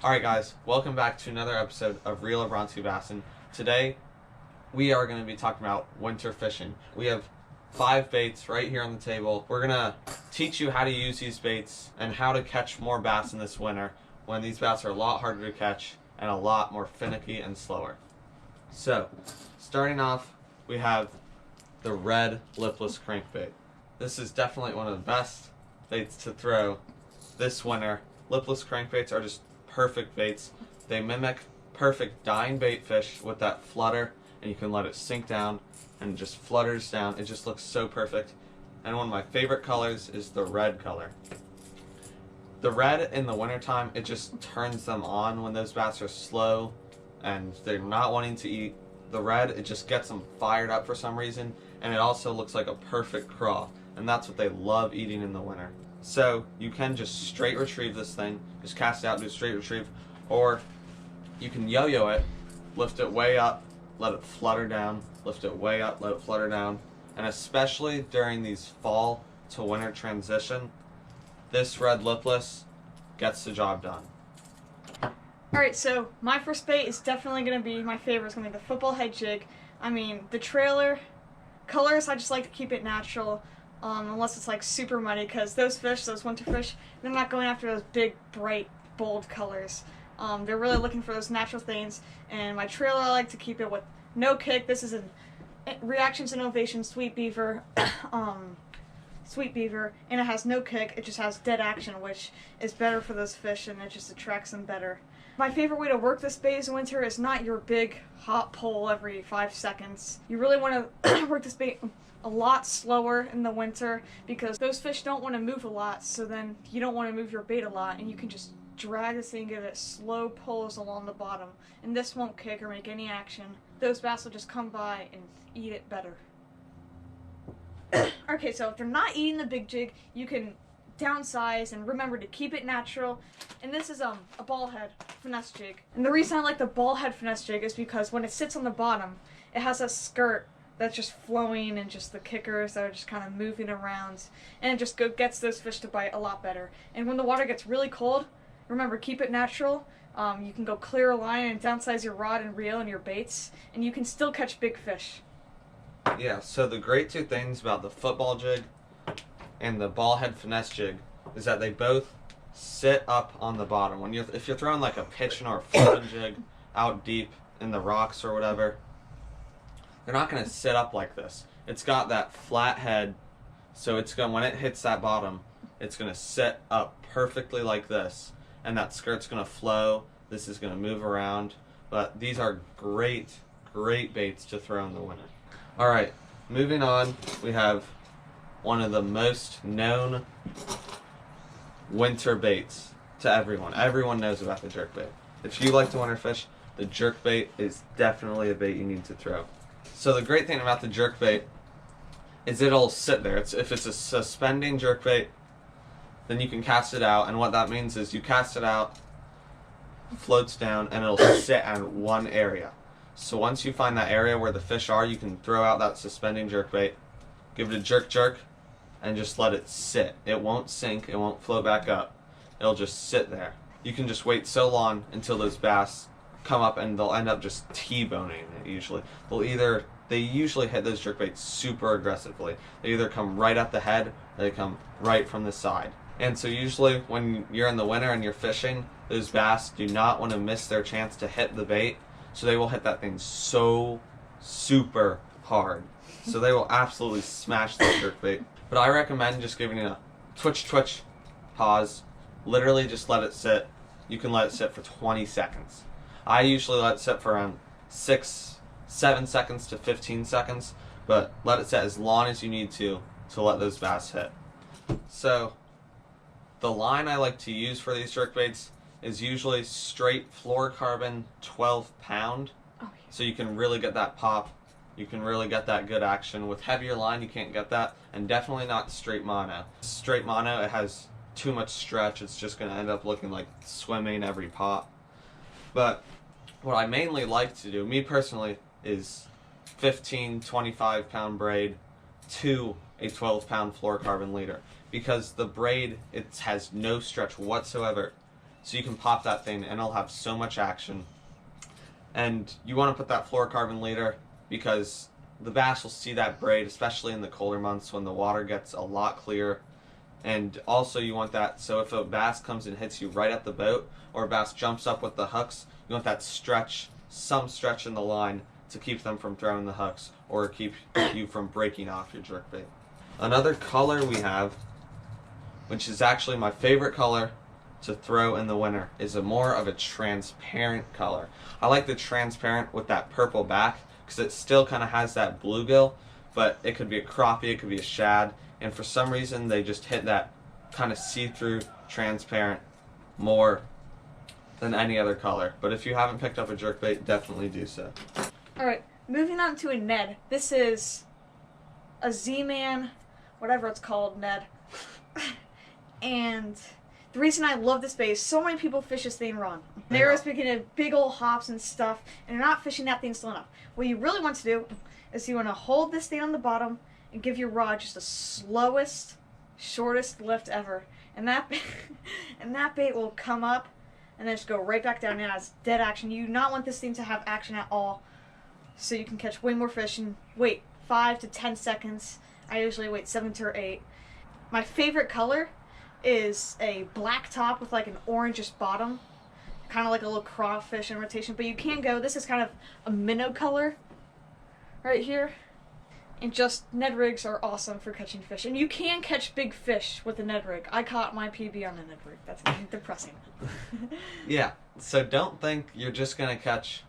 Alright guys, welcome back to another episode of Real Abronski Bassin. Today, we are going to be talking about winter fishing. We have 5 baits right here on the table. We're going to teach you how to use these baits and how to catch more bass in this winter when these bass are a lot harder to catch and a lot more finicky and slower. So, starting off, we have the red lipless crankbait. This is definitely one of the best baits to throw this winter. Lipless crankbaits are just perfect baits. They mimic perfect dying bait fish with that flutter, and you can let it sink down and it just flutters down. It just looks so perfect. And one of my favorite colors is the red color. The red in the wintertime, it just turns them on when those bass are slow and they're not wanting to eat. The red, it just gets them fired up for some reason, and it also looks like a perfect craw, and that's what they love eating in the winter. So you can just straight retrieve this thing, just cast it out, do a straight retrieve, or you can yo-yo it, lift it way up, let it flutter down, lift it way up, let it flutter down, and especially during these fall to winter transition, this red lipless gets the job done. Alright, so my first bait is definitely going to be, my favorite is going to be the football head jig. I mean, the trailer colors, I just like to keep it natural. Unless it's like super muddy, because those fish, those winter fish, they're not going after those big, bright, bold colors. They're really looking for those natural things, and my trailer, I like to keep it with no kick. This is a Reactions Innovation Sweet Beaver, and it has no kick. It just has dead action, which is better for those fish, and it just attracts them better. My favorite way to work this bait in winter is not your big hot pull every 5 seconds. You really want to work this bait a lot slower in the winter, because those fish don't want to move a lot, so then you don't want to move your bait a lot, and you can just drag this thing and give it slow pulls along the bottom, and this won't kick or make any action. Those bass will just come by and eat it better. Okay, so if they're not eating the big jig, you can downsize and remember to keep it natural. And this is a ball head finesse jig, and the reason I like the ball head finesse jig is because when it sits on the bottom, it has a skirt that's just flowing, and just the kickers that are just kind of moving around, and it just gets those fish to bite a lot better. And when the water gets really cold, remember, keep it natural. You can go clear a line and downsize your rod and reel and your baits, and you can still catch big fish. Yeah, so the great 2 things about the football jig and the ball head finesse jig is that they both sit up on the bottom. If you're throwing like a pitching or a floating jig out deep in the rocks or whatever, they're not going to sit up like this. It's got that flat head, so it's going, when it hits that bottom, it's going to sit up perfectly like this, and that skirt's going to flow. This is going to move around, but these are great baits to throw in the winter. Alright, moving on, we have one of the most known winter baits to everyone. Everyone knows about the jerkbait. If you like to winter fish, the jerkbait is definitely a bait you need to throw. So the great thing about the jerkbait is it'll sit there. If it's a suspending jerkbait, then you can cast it out, and what that means is you cast it out, floats down, and it'll sit in one area. So once you find that area where the fish are, you can throw out that suspending jerkbait, give it a jerk, and just let it sit. It won't sink, it won't float back up. It'll just sit there. You can just wait so long until those bass come up, and they'll end up just T-boning it usually. They usually hit those jerkbaits super aggressively. They either come right at the head, or they come right from the side. And so usually when you're in the winter and you're fishing, those bass do not want to miss their chance to hit the bait, so they will hit that thing so super hard. So they will absolutely smash that jerkbait. But I recommend just giving it a twitch, pause, literally just let it sit. You can let it sit for 20 seconds. I usually let it sit for around 7 seconds to 15 seconds, but let it sit as long as you need to let those bass hit. So the line I like to use for these jerkbaits is usually straight fluorocarbon 12 pound. Oh, yeah. So you can really get that pop. You can really get that good action. With heavier line, you can't get that, and definitely not straight mono. Straight mono, it has too much stretch. It's just going to end up looking like swimming every pop. But what I mainly like to do, me personally, is 15, 25 pound braid to a 12 pound fluorocarbon leader, because the braid, it has no stretch whatsoever. so you can pop that thing and it'll have so much action. And you want to put that fluorocarbon leader because the bass will see that braid, especially in the colder months when the water gets a lot clearer. And also you want that, so if a bass comes and hits you right at the boat, or a bass jumps up with the hooks, you want that stretch, some stretch in the line to keep them from throwing the hooks, or keep you from breaking off your jerkbait. Another color we have, which is actually my favorite color to throw in the winter, is a more of a transparent color. I like the transparent with that purple back because it still kind of has that bluegill, but it could be a crappie, it could be a shad, and for some reason they just hit that kind of see-through transparent more than any other color. But if you haven't picked up a jerkbait, definitely do so. Alright, moving on to a Ned. This is a Z-Man, whatever it's called, Ned. And the reason I love this bait is so many people fish this thing wrong. They're always picking at big old hops and stuff, and they're not fishing that thing slow enough. What you really want to do is you want to hold this thing on the bottom and give your rod just the slowest, shortest lift ever. And that bait will come up and then just go right back down and it has dead action. You do not want this thing to have action at all, so you can catch way more fish and wait 5 to 10 seconds. I usually wait 7 to 8. My favorite color is a black top with like an orangish bottom, kind of like a little crawfish in rotation, but you can go, this is kind of a minnow color right here. And just Ned rigs are awesome for catching fish, and you can catch big fish with a Ned rig. I caught my PB on a Ned rig. That's depressing. Yeah, so don't think you're just gonna catch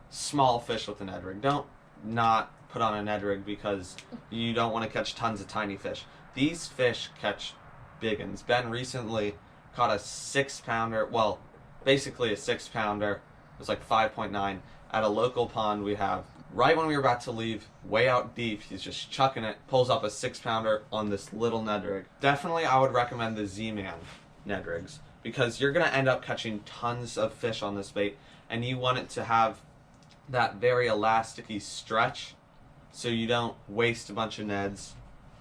small fish with a Ned rig. Don't not put on a Ned rig because you don't want to catch tons of tiny fish. These fish catch big ones. Ben recently caught a 6-pounder, well, basically a 6-pounder. It was like 5.9 at a local pond we have. Right when we were about to leave, way out deep, he's just chucking it, pulls up a 6-pounder on this little Ned rig. Definitely I would recommend the Z-Man Ned rigs because you're going to end up catching tons of fish on this bait, and you want it to have that very elasticy stretch so you don't waste a bunch of Neds.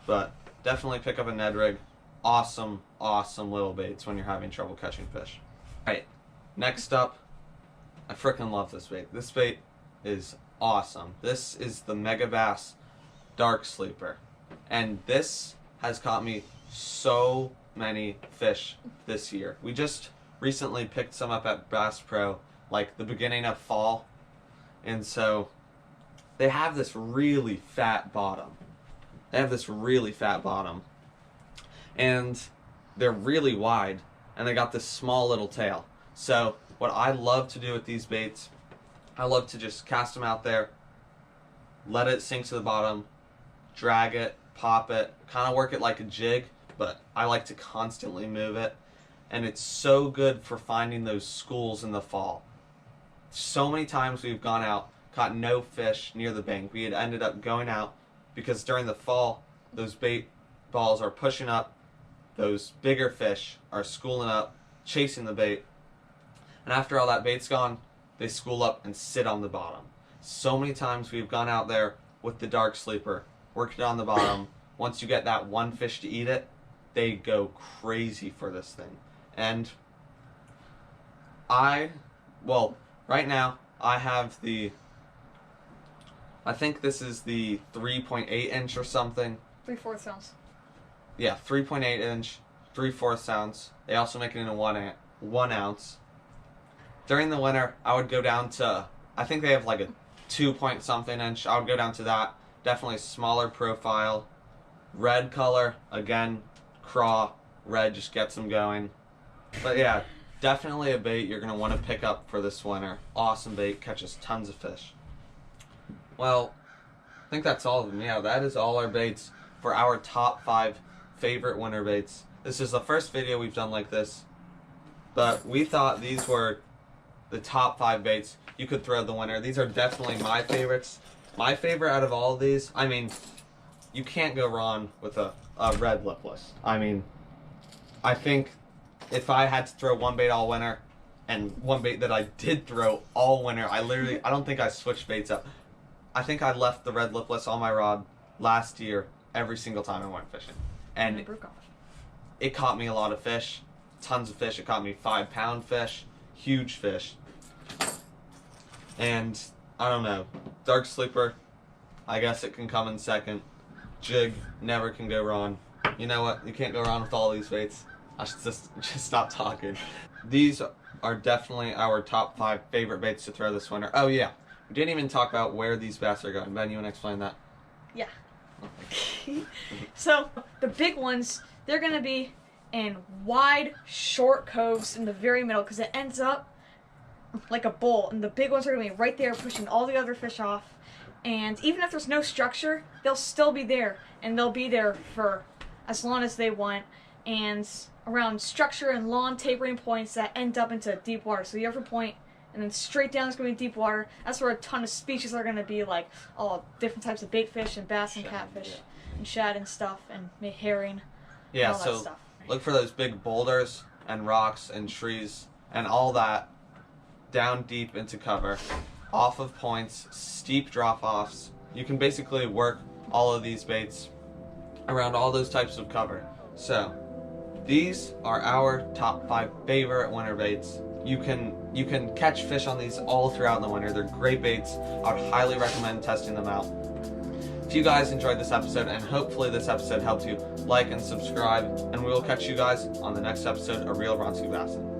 But definitely pick up a Ned rig. Awesome, awesome little baits when you're having trouble catching fish. Alright, next up, I frickin' love this bait. This bait is awesome. This is the Mega Bass Dark Sleeper, and this has caught me so many fish this year. We just recently picked some up at Bass Pro, like the beginning of fall, and so they have this really fat bottom. And they're really wide, and they got this small little tail. So what I love to do with these baits, I love to just cast them out there, let it sink to the bottom, drag it, pop it, kind of work it like a jig, but I like to constantly move it. And it's so good for finding those schools in the fall. So many times we've gone out, caught no fish near the bank. We had ended up going out because during the fall, those bait balls are pushing up, those bigger fish are schooling up, chasing the bait, and after all that bait's gone, they school up and sit on the bottom. So many times we've gone out there with the Dark Sleeper, worked it on the bottom. Once you get that one fish to eat it, they go crazy for this thing. And right now, I have I think this is the 3.8 inch or something. 3/4 ounce. Yeah, 3.8 inch, 3/4 ounce. They also make it in a 1 ounce. During the winter, I would go down to, I think they have like a 2-point-something inch. I would go down to that. Definitely smaller profile. Red color, again, craw. Red just gets them going. But yeah, definitely a bait you're going to want to pick up for this winter. Awesome bait, catches tons of fish. Well, I think that's all of them. Yeah, that is all our baits for our top 5 favorite winter baits. This is the first video we've done like this, but we thought these were the top 5 baits you could throw the winter. These are definitely my favorites. My favorite out of all of these, I mean, you can't go wrong with a red lipless. I mean, I think if I had to throw one bait all winter, and one bait that I did throw all winter, I don't think I switched baits up. I think I left the red lipless on my rod last year every single time I went fishing. And it caught me a lot of fish. tons of fish. It caught me 5-pound fish, huge fish. And I don't know, dark sleeper, I guess it can come in second. Jig, never can go wrong. You know what? You can't go wrong with all these baits. I should just stop talking. These are definitely our top 5 favorite baits to throw this winter. Oh yeah, we didn't even talk about where these bass are going. Ben, you want to explain that? Yeah. So the big ones, they're gonna be in wide, short coves in the very middle because it ends up like a bowl, and the big ones are gonna be right there pushing all the other fish off. And even if there's no structure, they'll still be there, and they'll be there for as long as they want. And around structure and long tapering points that end up into deep water. So you have a point, and then straight down is going to be deep water. That's where a ton of species are going to be, like all different types of bait fish and bass and catfish and shad and stuff and herring. Yeah, and all so that stuff. Look for those big boulders and rocks and trees and all that down deep into cover, off of points, steep drop-offs. You can basically work all of these baits around all those types of cover. So these are our top 5 favorite winter baits. You can catch fish on these all throughout the winter. They're great baits. I would highly recommend testing them out. If you guys enjoyed this episode, and hopefully this episode helped you, like and subscribe, and we will catch you guys on the next episode of Real Bronski Bassin'.